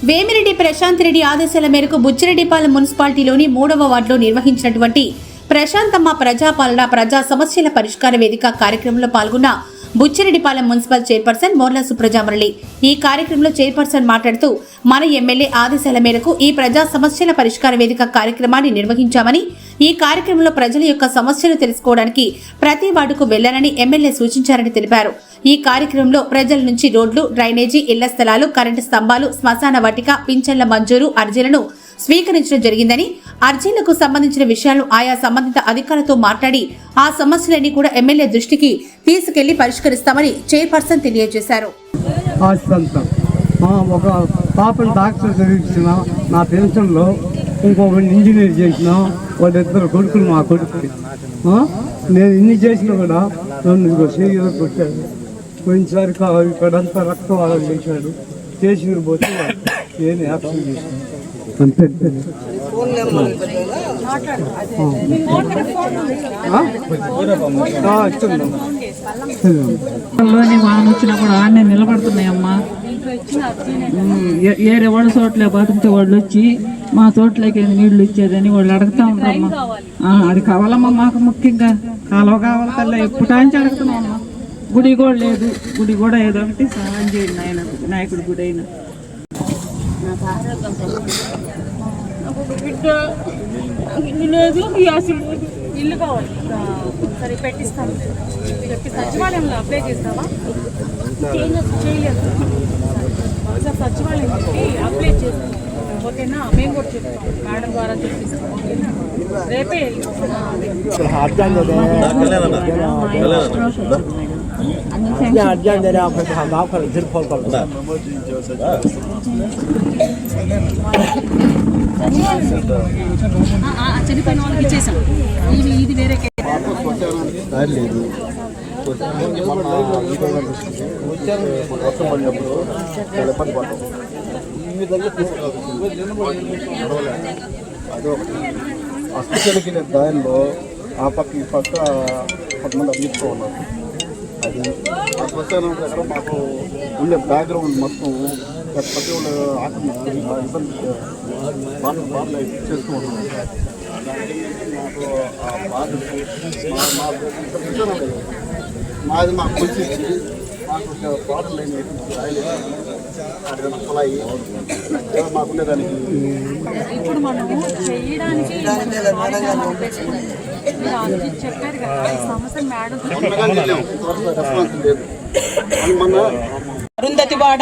వేమిరెడ్డి ప్రశాంత్ రెడ్డి ఆదేశాల మేరకు బుచ్చిరెడ్డిపాలెం మున్సిపాలిటీలోని 3వ వార్డులో నిర్వహించినటువంటి ప్రశాంతమ్మ ప్రజాపాలన ప్రజా సమస్యల పరిష్కార వేదిక కార్యక్రమంలో పాల్గొన్న బుచ్చిరెడ్డిపాలెం మున్సిపల్ చైర్పర్సన్ మోర్ల సుప్రజామురళి ఈ కార్యక్రమంలో చైర్పర్సన్ మాట్లాడుతూ మన ఎమ్మెల్యే ఆదేశాల మేరకు ఈ ప్రజా సమస్యల పరిష్కార వేదిక కార్యక్రమాన్ని నిర్వహించామని ఈ కార్యక్రమంలో ప్రజల యొక్క సమస్యలు తెలుసుకోవడానికి ప్రతి వార్డుకు వెళ్లాలని ఎమ్మెల్యే సూచించారని తెలిపారు। ఈ కార్యక్రమంలో ప్రజల నుంచి రోడ్లు, డ్రైనేజీ, ఇళ్ల స్థలాలు, కరెంటు స్తంభాలు, శ్మశాన వాటిక, పింఛన్ల మంజూరు అర్జీలను స్వీకరించడం జరిగిందని అర్జీలకు సంబంధించిన విషయాలను ఆయా సంబంధిత అధికారులతో మాట్లాడి ఆ సమస్యలన్నీ కూడా ఎమ్మెల్యే దృష్టికి తీసుకెళ్లి పరిష్కరిస్తామని చైర్పర్సన్ తెలియజేశారు। ఒక పాపను డాక్టర్ చదివించిన, నా పెన్షన్లో ఇంకొకరిని ఇంజనీర్ చేసిన, వాళ్ళిద్దరు కొడుకులు మా కొడుకుకి నేను ఇన్ని చేసినా కూడా నన్ను చేయలో కొట్టాడు। పోయినసారి ఇక్కడంతా రక్తవాదం చేశాడు, చేసిన పోతే నేను యాక్షన్ చేశాను అంతే। వాన వచ్చినప్పుడు ఆడనే నిలబడుతున్నాయమ్మా। ఏరే వాళ్ళ చోట్లే బతికితే వాళ్ళు వచ్చి మా చోట్లకి నీళ్లు ఇచ్చేదని వాళ్ళు అడుగుతా ఉంటారమ్మా। అది కావాలమ్మా, మాకు ముఖ్యంగా కాలువ కావాలి తల్లి, ఎప్పుడు నుంచి అడుగుతున్నామమ్మా। గుడి కూడా లేదు, గుడి కూడా ఏదో ఒకటి సహాయం చేయండి ఆయన, వినాయకుడి గుడి అయినా। లేదు, ఇల్లు కావాలి, సరే పెట్టిస్తాను చెప్పి సచివాలయంలో అప్లై చేస్తావా? చేయలేదు సార్, సచివాలయం చెప్పి అప్లై చేస్తాం ఓకేనా? మేము కూడా చెప్తాం, మేడం ద్వారా చెప్పిస్తాం ఓకేనా? రేపే చనిపోయిన వాళ్ళకి ఇచ్చేసాం, ఇది వేరే లేదు। వర్షం పడినప్పుడు చాలా ఇబ్బంది పడతాం, ఈ విధంగా అదే హాస్పిటల్కి వెళ్ళే దారిలో ఆ పక్క ఈ పక్క కొంతమంది అందిస్తూ ఉన్నారు। అది ఆ శ్మశానం దగ్గర మాకు ఉండే బ్యాక్గ్రౌండ్ మొత్తం ప్రతి వాళ్ళు ఆక్రమించి ఇబ్బంది బాధలు చేస్తూ ఉన్నాం। మాకు ఆ బాధలు మాది మాకు కొంచెం మాకు ప్రాబ్లం లేని కులాయి మాకుండేదానికి ఇప్పుడు మనం చేయడానికి చెప్పారు కదా సమస్య మేడం అరుంధతివాడ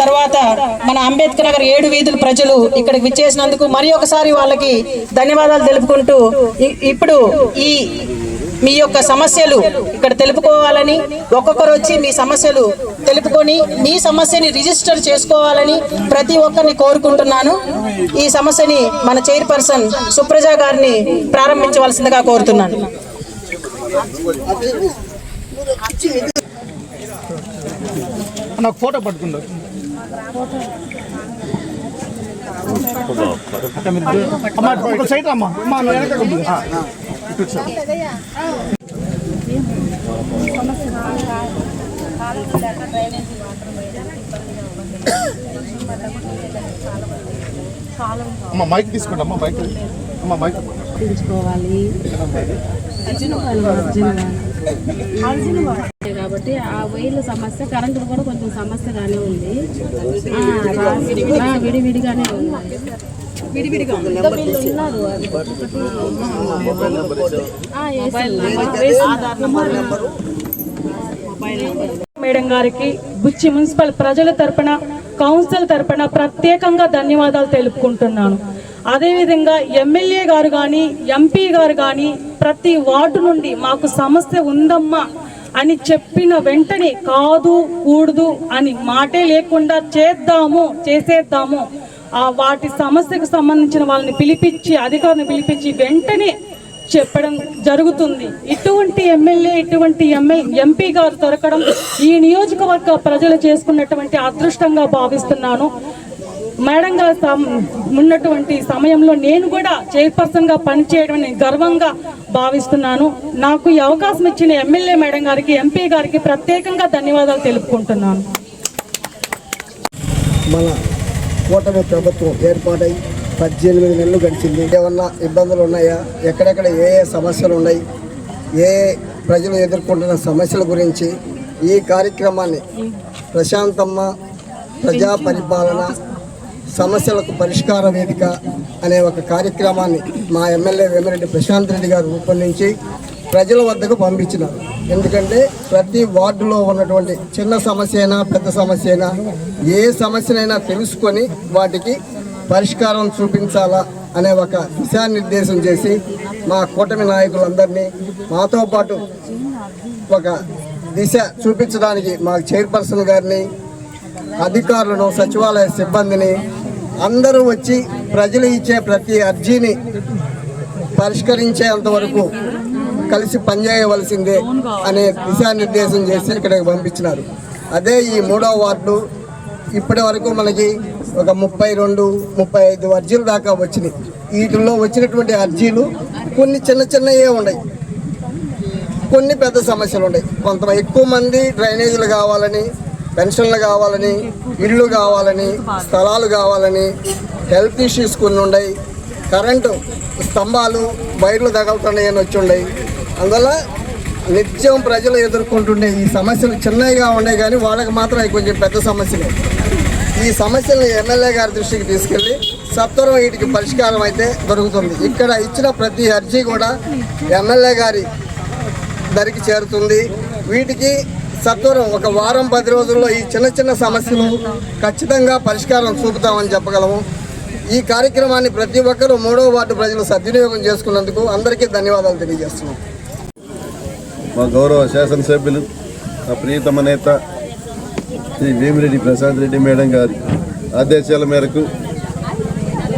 తర్వాత మన అంబేద్కర్ నగర్ 7 వీధుల ప్రజలు ఇక్కడికి విచ్చేసినందుకు మరి ఒకసారి వాళ్ళకి ధన్యవాదాలు తెలుపుకుంటూ ఇప్పుడు ఈ మీ యొక్క సమస్యలు ఇక్కడ తెలుపుకోవాలని, ఒక్కొక్కరు వచ్చి మీ సమస్యలు తెలుపుకొని మీ సమస్యని రిజిస్టర్ చేసుకోవాలని ప్రతి ఒక్కరిని కోరుకుంటున్నాను। ఈ సమస్యని మన చైర్పర్సన్ సుప్రజ గారిని ప్రారంభించవలసిందిగా కోరుతున్నాను। నాకు ఫోటో పట్టుకుంటారు సైట్ అమ్మా, అమ్మ మైక్ తీసుకోండి, అమ్మ మైక్ అమ్మ మైక్ తీసుకోవాలి కాబట్టి ఆ వైర్ల సమస్య, కరెంటు కూడా కొంచెం సమస్యగానే ఉంది, విడివిడిగానే ఉంది, విడివిడిగా ఉన్నారు। మేడం గారికి బుచ్చి మున్సిపల్ ప్రజల తరపున, కౌన్సిల్ తరపున ప్రత్యేకంగా ధన్యవాదాలు తెలుపుకుంటున్నాను। అదేవిధంగా ఎమ్మెల్యే గారు కానీ, ఎంపీ గారు కానీ ప్రతి వార్డు నుండి మాకు సమస్య ఉందమ్మా అని చెప్పిన వెంటనే కాదు కూడదు అని మాటే లేకుండా చేసేద్దాము వాటి సమస్యకు సంబంధించిన వాళ్ళని పిలిపించి, అధికారులను పిలిపించి వెంటనే చెప్పడం జరుగుతుంది। ఇటువంటి ఎమ్మెల్యే, ఇటువంటి ఎంపీ గారు దొరకడం ఈ నియోజకవర్గ ప్రజలు చేసుకున్నటువంటి అదృష్టంగా భావిస్తున్నాను। మేడం గారు ఉన్నటువంటి సమయంలో నేను కూడా చైర్పర్సన్ గా పనిచేయడం గర్వంగా భావిస్తున్నాను। నాకు ఈ అవకాశం ఇచ్చిన ఎమ్మెల్యే మేడం గారికి, ఎంపీ గారికి ప్రత్యేకంగా ధన్యవాదాలు తెలుపుకుంటున్నాను। కూటమి ప్రభుత్వం ఏర్పాటై 18 నెలలు గడిచింది. ఏమన్నా ఇబ్బందులు ఉన్నాయా, ఎక్కడెక్కడ ఏ సమస్యలు ఉన్నాయి, ఏ ప్రజలు ఎదుర్కొంటున్న సమస్యల గురించి ఈ కార్యక్రమాన్ని ప్రశాంతమ్మ ప్రజా పరిపాలన సమస్యలకు పరిష్కార వేదిక అనే ఒక కార్యక్రమాన్ని మా ఎమ్మెల్యే వేమిరెడ్డి ప్రశాంత్ రెడ్డి గారు రూపొందించి ప్రజల వద్దకు పంపించినారు. ఎందుకంటే ప్రతి వార్డులో ఉన్నటువంటి చిన్న సమస్య అయినా పెద్ద సమస్య అయినా ఏ సమస్యనైనా తెలుసుకొని వాటికి పరిష్కారం చూపించాలా అనే ఒక దిశానిర్దేశం చేసి మా కూటమి నాయకులందరినీ మాతో పాటు ఒక దిశ చూపించడానికి మా చైర్పర్సన్ గారిని, అధికారులను, సచివాలయ సిబ్బందిని అందరూ వచ్చి ప్రజలు ఇచ్చే ప్రతి అర్జీని పరిష్కరించేంత వరకు కలిసి పనిచేయవలసిందే అనే దిశానిర్దేశం చేసి ఇక్కడికి పంపించినారు. అదే ఈ 3వ వార్డు ఇప్పటి వరకు మనకి ఒక 32-35 అర్జీలు దాకా వచ్చినాయి. వీటిల్లో వచ్చినటువంటి అర్జీలు కొన్ని చిన్నవే ఉన్నాయి, కొన్ని పెద్ద సమస్యలు ఉన్నాయి. కొంత ఎక్కువ మంది డ్రైనేజీలు కావాలని, పెన్షన్లు కావాలని, ఇళ్ళు కావాలని, స్థలాలు కావాలని, హెల్త్ ఇష్యూస్ కొన్ని ఉన్నాయి, కరెంటు స్తంభాలు వైర్లు తగులుతున్నాయని వచ్చి ఉన్నాయి. అందువల్ల నిత్యం ప్రజలు ఎదుర్కొంటుండే ఈ సమస్యలు చిన్నగా ఉన్నాయి, కానీ వాళ్ళకి మాత్రం అవి కొంచెం పెద్ద సమస్యలే. ఈ సమస్యలను ఎమ్మెల్యే గారి దృష్టికి తీసుకెళ్ళి సత్వరం వీటికి పరిష్కారం అయితే దొరుకుతుంది. ఇక్కడ ఇచ్చిన ప్రతి అర్జీ కూడా ఎమ్మెల్యే గారి దరికి చేరుతుంది. వీటికి సత్వరం ఒక వారం 10 రోజుల్లో ఈ చిన్న సమస్యలు ఖచ్చితంగా పరిష్కారం చూపుతామని చెప్పగలము. ఈ కార్యక్రమాన్ని ప్రతి ఒక్కరూ 3వ వార్డు ప్రజలు సద్వినియోగం చేసుకున్నందుకు అందరికీ ధన్యవాదాలు తెలియజేస్తున్నాం. మా గౌరవ శాసనసభ్యులు, మా ప్రియతమ నేత శ్రీ వేమిరెడ్డి ప్రశాంత్ రెడ్డి మేడం గారి ఆదేశాల మేరకు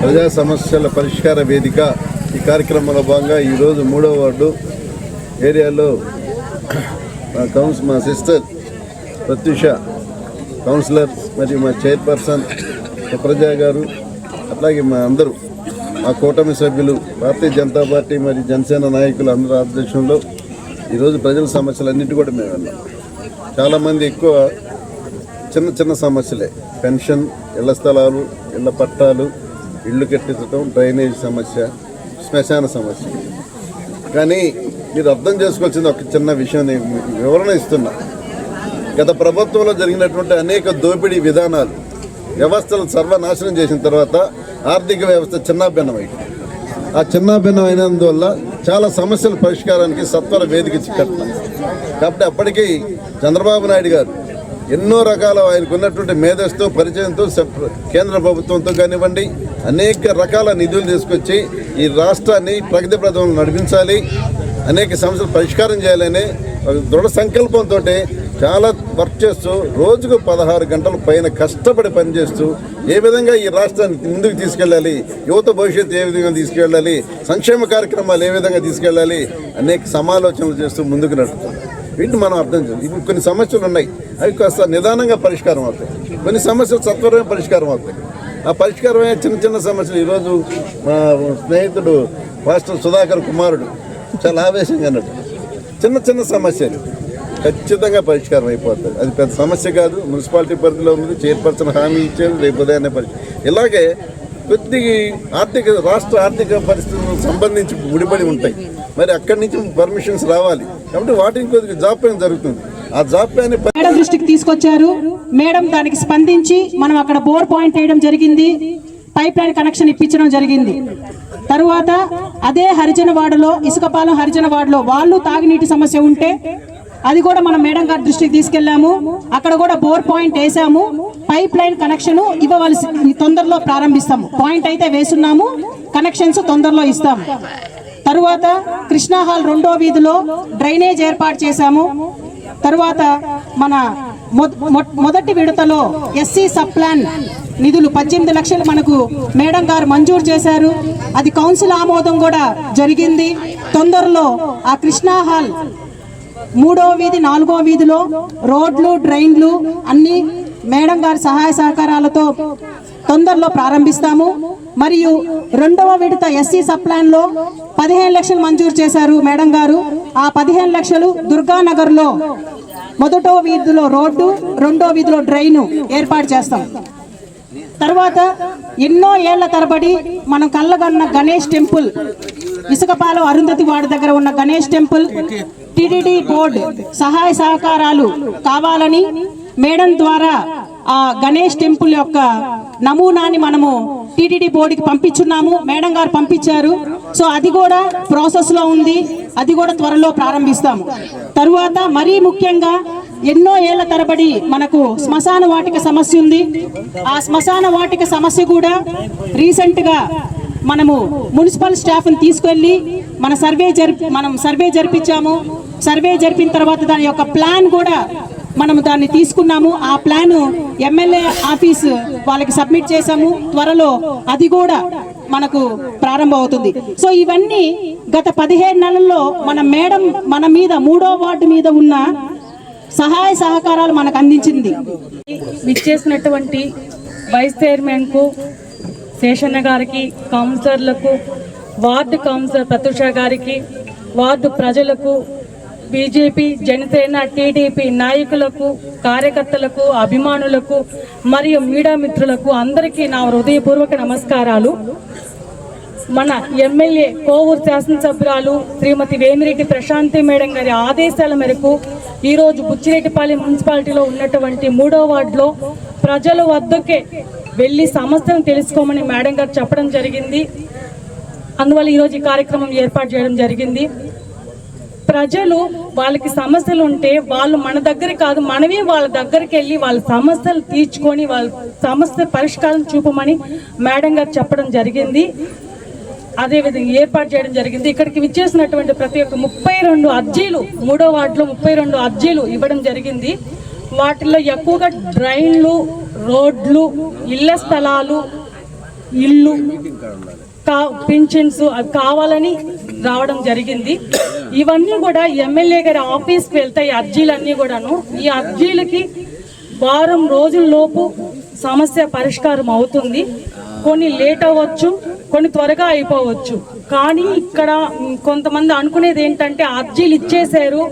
ప్రజా సమస్యల పరిష్కార వేదిక ఈ కార్యక్రమంలో భాగంగా ఈరోజు 3వ వార్డు ఏరియాలో మా సిస్టర్ ప్రత్యూష కౌన్సిలర్ మరియు మా చైర్పర్సన్ సుప్రజా గారు, అట్లాగే మా అందరూ మా కూటమి సభ్యులు, భారతీయ జనతా పార్టీ మరియు జనసేన నాయకులు అందరూ ఆధ్వర్యంలో ఈరోజు ప్రజల సమస్యలన్నిటి కూడా మేము వెళ్ళాం. చాలామంది ఎక్కువ చిన్న సమస్యలే, పెన్షన్, ఇళ్ల స్థలాలు, ఇళ్ల పట్టాలు, ఇళ్ళు కట్టించడం, డ్రైనేజ్ సమస్య, శ్మశాన సమస్య. కానీ మీరు అర్థం చేసుకోవాల్సింది ఒక చిన్న విషయం నేను వివరణ ఇస్తున్నా. గత ప్రభుత్వంలో జరిగినటువంటి అనేక దోపిడీ విధానాలు, వ్యవస్థలు సర్వనాశనం చేసిన తర్వాత ఆర్థిక వ్యవస్థ చిన్నాభిన్నమైంది. ఆ చిన్నాభిన్నం అయినందువల్ల చాలా సమస్యల పరిష్కారానికి సత్వర వేదిక కట్టినారు. కాబట్టి అప్పటికీ చంద్రబాబు నాయుడు గారు ఎన్నో రకాల ఆయనకు ఉన్నటువంటి మేధస్సుతో, పరిచయంతో, కేంద్ర ప్రభుత్వంతో కానివ్వండి అనేక రకాల నిధులు తీసుకొచ్చి ఈ రాష్ట్రాన్ని ప్రగతి ప్రదంలో నడిపించాలి, అనేక సమస్యలు పరిష్కారం చేయాలనే దృఢ సంకల్పంతో చాలా వర్క్ చేస్తూ రోజుకు 16 గంటల పైన కష్టపడి పనిచేస్తూ ఏ విధంగా ఈ రాష్ట్రాన్ని ముందుకు తీసుకెళ్ళాలి, యువత భవిష్యత్తు ఏ విధంగా తీసుకెళ్ళాలి, సంక్షేమ కార్యక్రమాలు ఏ విధంగా తీసుకెళ్ళాలి అనేక సమాలోచనలు చేస్తూ ముందుకు నడుపుతాం. వీటిని మనం అర్థం చేయాలి. ఇప్పుడు కొన్ని సమస్యలు ఉన్నాయి, అవి కాస్త నిదానంగా పరిష్కారం అవుతాయి, కొన్ని సమస్యలు సత్వరమే పరిష్కారం అవుతాయి. ఆ పరిష్కారమే చిన్న సమస్యలు. ఈరోజు మా స్నేహితుడు పాస్టర్ సుధాకర్ కుమారుడు చాలా ఆవేశంగా అన్నాడు, చిన్న సమస్యలు ఖచ్చితంగా పరిష్కారం అయిపోతుంది. అది పెద్ద సమస్య కాదు, మున్సిపాలిటీ పరిధిలో ఉంది, చైర్పర్సన్ హామీ ఇచ్చేది, రేపు ఉదయాన్నే ఇలాగే కొద్దిగా రాష్ట్ర ఆర్థిక పరిస్థితులకు సంబంధించి ముడిపడి ఉంటాయి. మరి అక్కడి నుంచి పర్మిషన్స్ రావాలి, కాబట్టి వాటిని కొద్దిగా జాప్యం జరుగుతుంది. ఆ జాప్యాన్ని మేడం దృష్టికి తీసుకొచ్చారు. మేడం దానికి స్పందించి మనం అక్కడ బోర్ పాయింట్ వేయడం జరిగింది, పైప్ లైన్ కనెక్షన్ ఇప్పించడం జరిగింది. తరువాత అదే హరిజనవాడలో, ఇసుకపాలెం హరిజనవాడలో వాళ్ళు తాగునీటి సమస్య ఉంటే అది కూడా మనం మేడం గారి దృష్టికి తీసుకెళ్లాము. అక్కడ కూడా బోర్ పాయింట్ వేసాము, పైప్ లైన్ కనెక్షన్ ఇవ్వవలసి తొందరలో ప్రారంభిస్తాము. పాయింట్ అయితే వేసున్నాము, కనెక్షన్స్ తొందరలో ఇస్తాము. తరువాత కృష్ణా హాల్ 2వ వీధిలో డ్రైనేజ్ ఏర్పాటు చేశాము. తరువాత మన మొదటి విడతలో ఎస్సీ సబ్ ప్లాన్ నిధులు 18 లక్షలు మనకు మేడం గారు మంజూరు చేశారు. అది కౌన్సిల్ ఆమోదం కూడా జరిగింది. తొందరలో ఆ కృష్ణా హాల్ 3వ వీధి 4వ వీధిలో రోడ్లు, డ్రైన్లు అన్ని మేడం గారి సహాయ సహకారాలతో తొందరలో ప్రారంభిస్తాము. మరియు 2వ విడత ఎస్సీ సబ్ ప్లాన్ లో 15 లక్షలు మంజూరు చేశారు మేడం గారు. ఆ 15 లక్షలు దుర్గానగర్ లో 1వ వీధిలో రోడ్డు, 2వ వీధిలో డ్రైన్ ఏర్పాటు చేస్తాం. తర్వాత ఎన్నో ఏళ్ల తరబడి మనం కళ్ళగన్న గణేష్ టెంపుల్, ఇసుకపాలెం అరుంధతి వాడి దగ్గర ఉన్న గణేష్ టెంపుల్ టిటిడి బోర్డు సహాయ సహకారాలు కావాలని మేడం ద్వారా ఆ గణేష్ టెంపుల్ యొక్క నమూనాని మనము టిటిడి బోర్డుకి పంపించున్నాము. మేడం గారు పంపించారు. సో అది కూడా ప్రాసెస్ లో ఉంది, అది కూడా త్వరలో ప్రారంభిస్తాము. తరువాత మరీ ముఖ్యంగా ఎన్నో ఏళ్ల తరబడి మనకు శ్మశాన వాటిక సమస్య ఉంది. ఆ శ్మశాన వాటిక సమస్య కూడా రీసెంట్ గా మనము మున్సిపల్ స్టాఫ్ని తీసుకెళ్ళి మనం సర్వే జరిపించాము. సర్వే జరిపిన తర్వాత దాని యొక్క ప్లాన్ కూడా మనము దాన్ని తీసుకున్నాము. ఆ ప్లాన్ ఎమ్మెల్యే ఆఫీస్ వాళ్ళకి సబ్మిట్ చేశాము. త్వరలో అది కూడా మనకు ప్రారంభం అవుతుంది. సో ఇవన్నీ గత 17 నెలల్లో మన మేడం మన మీద 3వ వార్డు మీద ఉన్న సహాయ సహకారాలు మనకు అందించింది. విచ్చేసినటువంటి వైస్ చైర్మన్కు, శేషన్న గారికి, కౌన్సిలర్లకు, వార్డు కౌన్సిలర్ ప్రత్యూష గారికి, వార్డు ప్రజలకు, బీజేపీ, జనసేన, టీడీపీ నాయకులకు, కార్యకర్తలకు, అభిమానులకు మరియు మీడియా మిత్రులకు అందరికీ నా హృదయపూర్వక నమస్కారాలు. మన ఎమ్మెల్యే కోవూరు శాసనసభ్యురాలు శ్రీమతి వేమిరెడ్డి ప్రశాంతి మేడం గారి ఆదేశాల మేరకు ఈరోజు బుచ్చిరెడ్డిపాలెం మున్సిపాలిటీలో ఉన్నటువంటి 3వ వార్డులో ప్రజల వద్దకే వెళ్ళి సమస్యను తెలుసుకోమని మేడం గారు చెప్పడం జరిగింది. అందువల్ల ఈరోజు ఈ కార్యక్రమం ఏర్పాటు చేయడం జరిగింది. ప్రజలు వాళ్ళకి సమస్యలు ఉంటే వాళ్ళు మన దగ్గర కాదు, మనమే వాళ్ళ దగ్గరికి వెళ్ళి వాళ్ళ సమస్యలు తీర్చుకొని వాళ్ళ సమస్య పరిష్కారం చూపమని మేడం గారు చెప్పడం జరిగింది. అదేవిధంగా ఏర్పాటు చేయడం జరిగింది. ఇక్కడికి విచ్చేసినటువంటి ప్రతి ఒక్క 32 అర్జీలు 3వ వార్డులో 32 అర్జీలు ఇవ్వడం జరిగింది. వాటిల్లో ఎక్కువగా డ్రైన్లు, రోడ్లు, ఇళ్ల స్థలాలు, ఇల్లు, పింఛన్స్ అవి కావాలని రావడం జరిగింది. ఇవన్నీ కూడా ఎమ్మెల్యే గారి ఆఫీస్కి వెళ్తాయి అర్జీలన్నీ కూడాను. ఈ అర్జీలకి వారం రోజుల్లోపు సమస్య పరిష్కారం అవుతుంది. కొన్ని లేట్ అవ్వచ్చు, కొన్ని త్వరగా అయిపోవచ్చు. కానీ ఇక్కడ కొంతమంది అనుకునేది ఏంటంటే అర్జీలు ఇచ్చేశారు,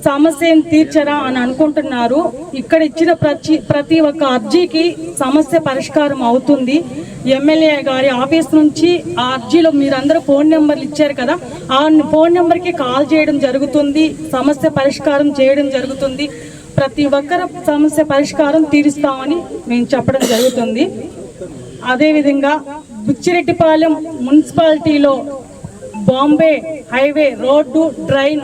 సమస్యను తీర్చరా అని అనుకుంటున్నారు. ఇక్కడ ఇచ్చిన ప్రతి ఒక్క అర్జీకి సమస్య పరిష్కారం అవుతుంది. ఎమ్మెల్యే గారి ఆఫీస్ నుంచి ఆ అర్జీలో మీరందరూ ఫోన్ నెంబర్లు ఇచ్చారు కదా, ఆ ఫోన్ నెంబర్కి కాల్ చేయడం జరుగుతుంది, సమస్య పరిష్కారం చేయడం జరుగుతుంది. ప్రతి ఒక్కరి సమస్య పరిష్కారం తీరుస్తామని మేము చెప్పడం జరుగుతుంది. అదేవిధంగా బుచ్చిరెడ్డిపాలెం మున్సిపాలిటీలో బాంబే హైవే రోడ్డు, డ్రైన్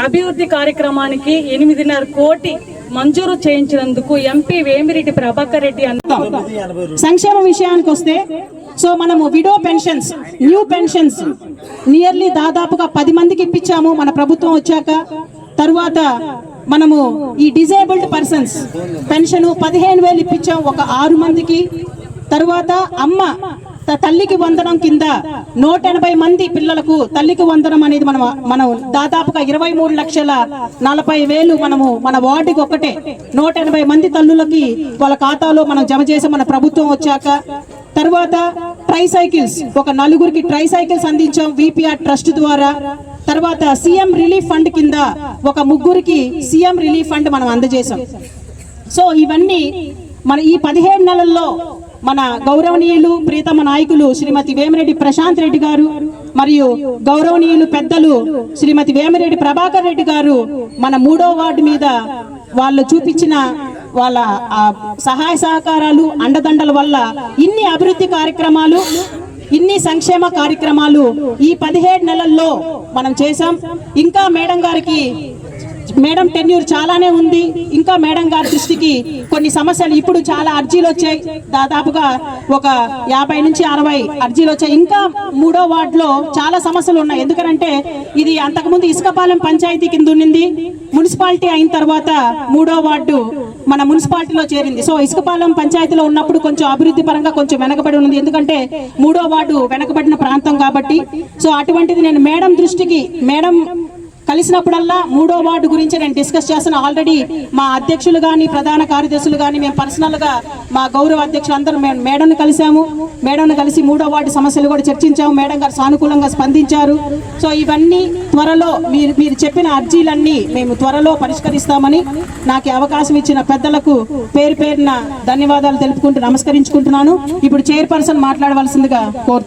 అభివృద్ధి కార్యక్రమానికి 8.5 కోటి మంజూరు చేయించినందుకు ఎంపీ వేమిరెడ్డి ప్రభాకర్ రెడ్డి అన్నాం. సంక్షేమ విషయానికి వస్తే సో మనము widow pensions, new pensions nearly దాదాపుగా 10 మందికి ఇప్పించాము మన ప్రభుత్వం వచ్చాక. తరువాత మనము ఈ డిజేబుల్డ్ పర్సన్స్ పెన్షన్ 15,000 ఇప్పించాం ఒక 6 మందికి. తరువాత అమ్మ తల్లికి వందనం కింద 180 మంది పిల్లలకు తల్లికి వందనం అనేది మనం దాదాపుగా 23,40,000 మనము మన వార్డుకి ఒకటే 180 మంది తల్లులకి వాళ్ళ ఖాతాలో మనం జమ చేసాం మన ప్రభుత్వం వచ్చాక. తర్వాత ట్రైసైకిల్స్ ఒక 4గురికి ట్రైసైకిల్స్ అందించాం విపిఆర్ ట్రస్ట్ ద్వారా. తర్వాత సీఎం రిలీఫ్ ఫండ్ కింద ఒక 3గురికి సీఎం రిలీఫ్ ఫండ్ మనం అందజేసాం. సో ఇవన్నీ మన ఈ 17 నెలల్లో మన గౌరవనీయులు ప్రీతమ నాయకులు శ్రీమతి వేమిరెడ్డి ప్రశాంత్ రెడ్డి గారు మరియు గౌరవనీయులు పెద్దలు శ్రీమతి వేమిరెడ్డి ప్రభాకర్ రెడ్డి గారు మన 3వ వార్డు మీద వాళ్ళు చూపించిన వాళ్ళ సహాయ సహకారాలు, అండదండల వల్ల ఇన్ని అభివృద్ధి కార్యక్రమాలు, ఇన్ని సంక్షేమ కార్యక్రమాలు ఈ 17 నెలల్లో మనం చేశాం. ఇంకా మేడం టెన్యూర్ చాలానే ఉంది. ఇంకా మేడం గారి దృష్టికి కొన్ని సమస్యలు, ఇప్పుడు చాలా అర్జీలు వచ్చాయి, దాదాపుగా ఒక 50 నుంచి 60 అర్జీలు వచ్చాయి. ఇంకా 3వ వార్డులో చాలా సమస్యలు ఉన్నాయి. ఎందుకంటే ఇది అంతకుముందు ఇసుకపాలెం పంచాయతీ కింద ఉన్నింది. మున్సిపాలిటీ అయిన తర్వాత 3వ వార్డు మన మున్సిపాలిటీలో చేరింది. సో ఇసుకపాలెం పంచాయతీలో ఉన్నప్పుడు కొంచెం అభివృద్ధి పరంగా కొంచెం వెనకబడి ఉంది, ఎందుకంటే 3వ వార్డు వెనకబడిన ప్రాంతం కాబట్టి. సో అటువంటిది నేను మేడం దృష్టికి, మేడం కలిసినప్పుడల్లా 3వ వార్డు గురించి నేను డిస్కస్ చేస్తాను. ఆల్రెడీ మా అధ్యక్షులు కానీ ప్రధాన కార్యదర్శులు కానీ మేము పర్సనల్గా మా గౌరవ అధ్యక్షులు అందరూ మేము మేడంను కలిసాము. మేడంను కలిసి 3వ వార్డు సమస్యలు కూడా చర్చించాము. మేడం గారు సానుకూలంగా స్పందించారు. సో ఇవన్నీ త్వరలో మీరు చెప్పిన అర్జీలన్నీ మేము త్వరలో పరిష్కరిస్తామని నాకు అవకాశం ఇచ్చిన పెద్దలకు పేరున ధన్యవాదాలు తెలుపుకుంటూ నమస్కరించుకుంటున్నాను. ఇప్పుడు చైర్పర్సన్ మాట్లాడవలసిందిగా కోరుతున్నాను.